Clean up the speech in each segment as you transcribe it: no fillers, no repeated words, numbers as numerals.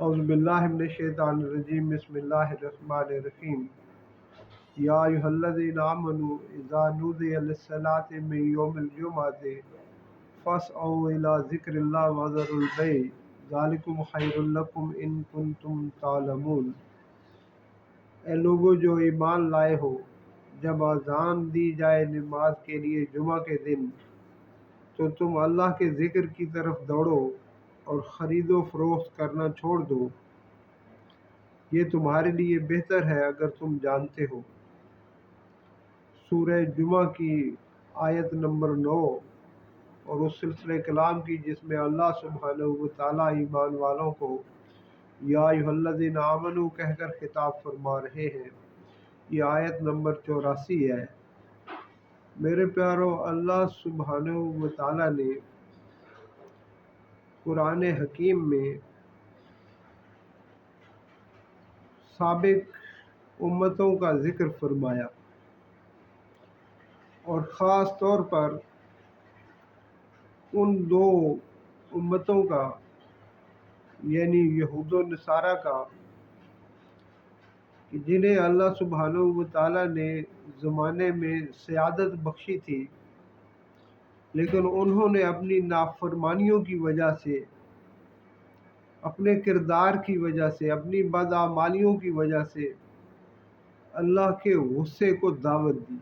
اعوذ باللہ من الشیطان الرجیم بسم اللہ الرحمن الرحیم یا ایھا الذین آمنوا اذا نودی للصلاۃ من یوم الجمعۃ فاسعوا الی ذکر اللہ وذروا البیع ذالکم خیر لکم ان کنتم تعلمون۔ اے لوگو جو ایمان لائے ہو، جب اذان دی جائے نماز کے لیے جمعہ کے دن تو تم اللہ کے ذکر کی طرف دوڑو اور خرید و فروخت کرنا چھوڑ دو، یہ تمہارے لیے بہتر ہے اگر تم جانتے ہو۔ سورہ جمعہ کی آیت نمبر 9 اور اس سلسلہ کلام کی جس میں اللہ سبحانہ و تعالیٰ ایمان والوں کو یا ایھا الذین آمنوا کہہ کر خطاب فرما رہے ہیں، یہ آیت نمبر 84 ہے۔ میرے پیارو، اللہ سبحانہ و تعالیٰ نے قرآن حکیم میں سابق امتوں کا ذکر فرمایا، اور خاص طور پر ان دو امتوں کا یعنی یہود و نصارہ کا کہ جنہیں اللہ سبحانہ و تعالیٰ نے زمانے میں سیادت بخشی تھی، لیکن انہوں نے اپنی نافرمانیوں کی وجہ سے، اپنے کردار کی وجہ سے، اپنی بداعمالیوں کی وجہ سے اللہ کے غصے کو دعوت دی،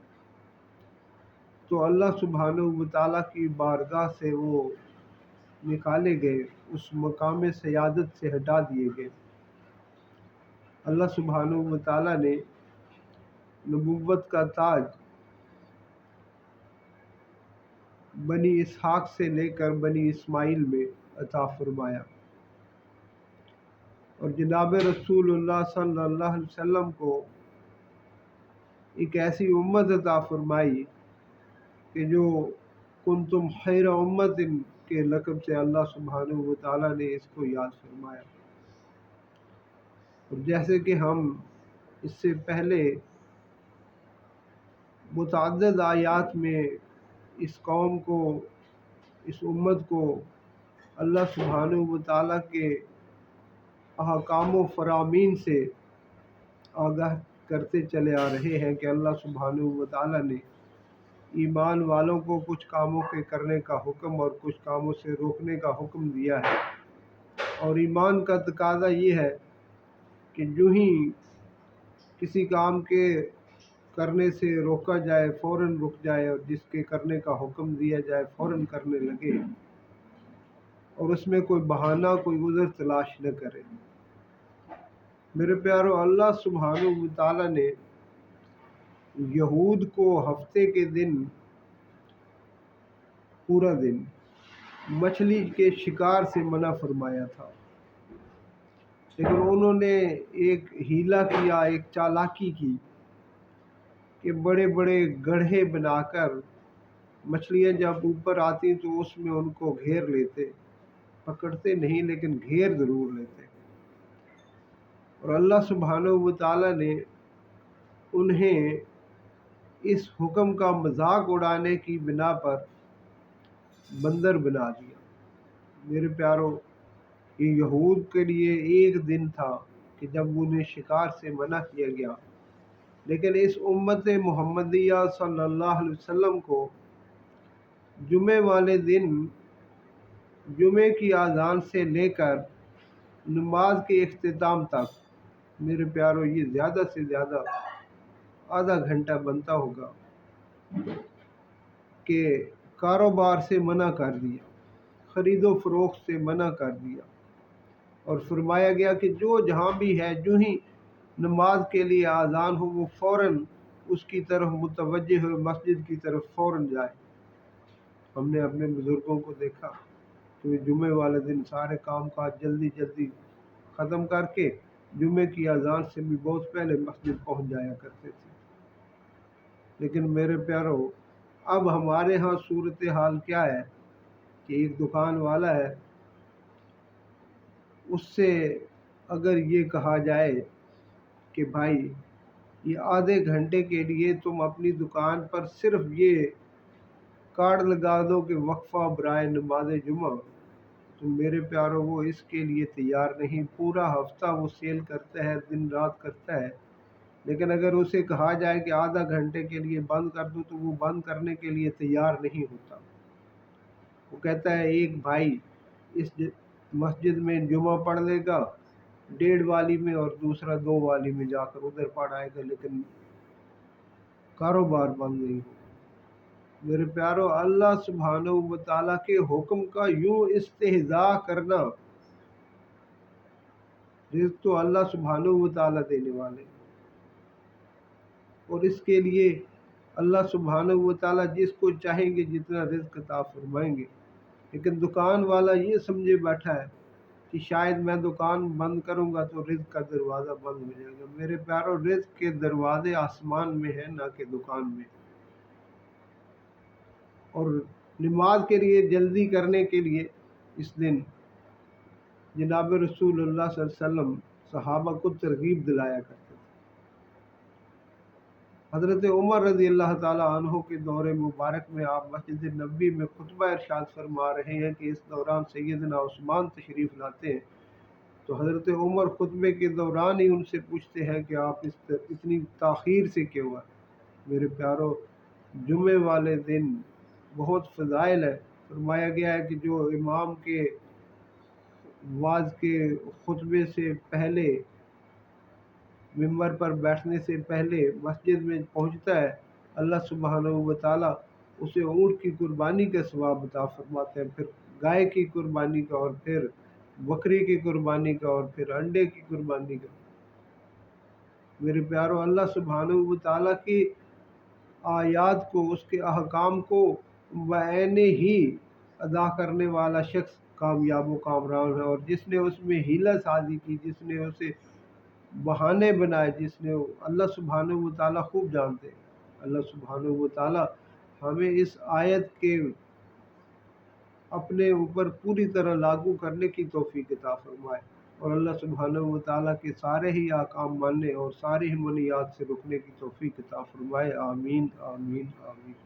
تو اللہ سبحانہ و تعالیٰ کی بارگاہ سے وہ نکالے گئے، اس مقام سیادت سے ہٹا دیے گئے۔ اللہ سبحانہ و تعالیٰ نے نبوت کا تاج بنی اسحاق سے لے کر بنی اسماعیل میں عطا فرمایا، اور جناب رسول اللہ صلی اللہ علیہ وسلم کو ایک ایسی امت عطا فرمائی کہ جو کنتم خیر امت کے لقب سے اللہ سبحانہ و تعالیٰ نے اس کو یاد فرمایا۔ اور جیسے کہ ہم اس سے پہلے متعدد آیات میں اس قوم کو، اس امت کو اللہ سبحانہ و تعالیٰ کے احکام و فرامین سے آگاہ کرتے چلے آ رہے ہیں کہ اللہ سبحانہ و تعالیٰ نے ایمان والوں کو کچھ کاموں کے کرنے کا حکم اور کچھ کاموں سے روکنے کا حکم دیا ہے، اور ایمان کا تقاضا یہ ہے کہ جو ہی کسی کام کے کرنے سے روکا جائے فوراً رک جائے، اور جس کے کرنے کا حکم دیا جائے فوراً کرنے لگے، اور اس میں کوئی بہانہ، کوئی عذر تلاش نہ کرے۔ میرے پیارو، اللہ سبحانہ و تعالیٰ نے یہود کو ہفتے کے دن پورا دن مچھلی کے شکار سے منع فرمایا تھا، لیکن انہوں نے ایک ہیلا کیا، ایک چالاکی کی کہ بڑے بڑے گڑھے بنا کر مچھلیاں جب اوپر آتی تو اس میں ان کو گھیر لیتے، پکڑتے نہیں لیکن گھیر ضرور لیتے، اور اللہ سبحانہ و تعالیٰ نے انہیں اس حکم کا مذاق اڑانے کی بنا پر بندر بنا دیا۔ میرے پیارو، یہ یہود کے لیے ایک دن تھا کہ جب انہیں شکار سے منع کیا گیا، لیکن اس امت محمدیہ صلی اللہ علیہ وسلم کو جمعے والے دن، جمعے کی اذان سے لے کر نماز کے اختتام تک، میرے پیارو، یہ زیادہ سے زیادہ آدھا گھنٹہ بنتا ہوگا کہ کاروبار سے منع کر دیا، خرید و فروخت سے منع کر دیا، اور فرمایا گیا کہ جو جہاں بھی ہے، جو ہی نماز کے لیے اذان ہو وہ فوراً اس کی طرف متوجہ ہو، مسجد کی طرف فوراً جائے۔ ہم نے اپنے بزرگوں کو دیکھا کہ جمعے والے دن سارے کام کاج جلدی جلدی ختم کر کے جمعے کی اذان سے بھی بہت پہلے مسجد پہنچ جایا کرتے تھے۔ لیکن میرے پیارو، اب ہمارے ہاں صورتحال کیا ہے کہ ایک دکان والا ہے، اس سے اگر یہ کہا جائے کہ بھائی یہ آدھے گھنٹے کے لیے تم اپنی دکان پر صرف یہ کارڈ لگا دو کہ وقفہ برائے نماز جمعہ، تو میرے پیاروں وہ اس کے لیے تیار نہیں، پورا ہفتہ وہ سیل کرتا ہے، دن رات کرتا ہے، لیکن اگر اسے کہا جائے کہ آدھا گھنٹے کے لیے بند کر دو تو وہ بند کرنے کے لیے تیار نہیں ہوتا۔ وہ کہتا ہے ایک بھائی اس مسجد میں جمعہ پڑھ لے گا 1:30 والی میں، اور دوسرا 2 والی میں جا کر ادھر پڑھ آئے گا، لیکن کاروبار بند نہیں ہوگا۔ میرے پیارو، اللہ سبحانہ و تعالیٰ کے حکم کا یوں استہزاء کرنا، رزق تو اللہ سبحانہ و تعالیٰ دینے والے ہیں، اور اس کے لیے اللہ سبحانہ و تعالیٰ جس کو چاہیں گے جتنا رزق عطا فرمائیں گے۔ لیکن دکان والا یہ سمجھے بیٹھا ہے کہ شاید میں دکان بند کروں گا تو رزق کا دروازہ بند ہو جائے گا۔ میرے پیارو، رزق کے دروازے آسمان میں ہیں، نہ کہ دکان میں۔ اور نماز کے لیے جلدی کرنے کے لیے اس دن جناب رسول اللہ صلی اللہ علیہ وسلم صحابہ کو ترغیب دلایا کرتے تھے۔ حضرت عمر رضی اللہ تعالیٰ عنہ کے دور مبارک میں آپ مسجد نبوی میں خطبہ ارشاد فرما رہے ہیں کہ اس دوران سیدنا عثمان تشریف لاتے ہیں، تو حضرت عمر خطبے کے دوران ہی ان سے پوچھتے ہیں کہ آپ اتنی تاخیر سے کیوں آئے؟ میرے پیارو، جمعے والے دن بہت فضائل ہے۔ فرمایا گیا ہے کہ جو امام کے واعظ کے خطبے سے پہلے، ممبر پر بیٹھنے سے پہلے مسجد میں پہنچتا ہے، اللہ سبحانہ و تعالیٰ اسے اونٹ کی قربانی کا ثواب عطا فرماتے ہیں، پھر گائے کی قربانی کا، اور پھر بکری کی قربانی کا، اور پھر انڈے کی قربانی کا۔ میرے پیارو، اللہ سبحانہ و تعالیٰ کی آیات کو، اس کے احکام کو بعین ہی ادا کرنے والا شخص کامیاب و کامران ہے، اور جس نے اس میں حیلہ سازی کی، جس نے اسے بہانے بنائے، جس نے، اللہ سبحانہ و تعالیٰ خوب جانتے ہیں۔ اللہ سبحانہ و تعالیٰ ہمیں اس آیت کے اپنے اوپر پوری طرح لاگو کرنے کی توفیق عطا فرمائے، اور اللہ سبحانہ و تعالیٰ کے سارے ہی احکام ماننے اور سارے ہی منہیات سے رکنے کی توفیق عطا فرمائے۔ آمین آمین آمین۔